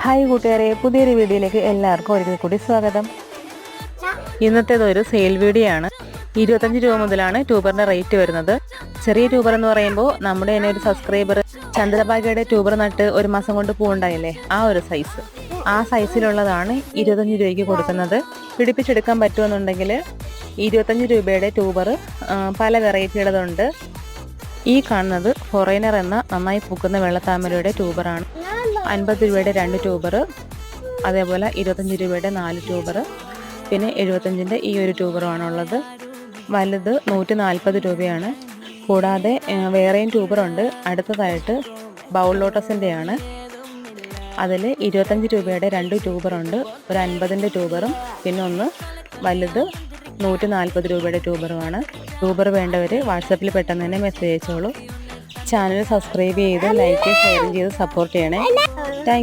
Hi കൂട്ടുകാരെ, പുതിയൊരു വീഡിയോയിലേക്ക് എല്ലാവർക്കും ഒരിക്കൽ കൂടി സ്വാഗതം. ഇന്നത്തേതൊരു സെയിൽ വീഡിയോ ആണ്. 25 രൂപ മുതലാണ് ട്യൂബറിൻ്റെ റേറ്റ് വരുന്നത്. ചെറിയ ട്യൂബർ എന്ന് പറയുമ്പോൾ നമ്മുടെ തന്നെ ഒരു സബ്സ്ക്രൈബർ ചന്ദ്രഭാഗയുടെ ട്യൂബർ നട്ട് ഒരു മാസം കൊണ്ട് പൂവുണ്ടായില്ലേ, ആ ഒരു സൈസ്, ആ സൈസിലുള്ളതാണ് 25 രൂപയ്ക്ക് കൊടുക്കുന്നത്. പിടിപ്പിച്ചെടുക്കാൻ പറ്റുമെന്നുണ്ടെങ്കിൽ 25 രൂപയുടെ ട്യൂബർ പല വെറൈറ്റിയുള്ളതുണ്ട്. ഈ കാണുന്നത് ഫോറൈനർ എന്ന നന്നായി പൂക്കുന്ന വെള്ളത്താമരയുടെ ട്യൂബറാണ്. 50 രൂപയുടെ 2 ട്യൂബർ, അതേപോലെ 25 രൂപയുടെ 4 ട്യൂബർ, പിന്നെ 75ൻ്റെ ഈ ഒരു ട്യൂബറുമാണുള്ളത്. വലുത് 140 രൂപയാണ്. കൂടാതെ വേറെയും ട്യൂബറുണ്ട്. അടുത്തതായിട്ട് ബൗൾ ലോട്ടസിൻ്റെയാണ്. അതിൽ 25 രൂപയുടെ 2 ട്യൂബറുണ്ട്, ഒരു 50ൻ്റെ ട്യൂബറും, പിന്നെ ഒന്ന് വലുത് 140 രൂപയുടെ ട്യൂബറുമാണ്. ട്യൂബർ വേണ്ടവർ വാട്സപ്പിൽ പെട്ടെന്ന് തന്നെ മെസ്സേജ് അയച്ചോളൂ. ചാനൽ സബ്സ്ക്രൈബ് ചെയ്ത് ലൈക്ക് ഷെയർ ചെയ്ത് സപ്പോർട്ട് ചെയ്യണേ. താങ്ക്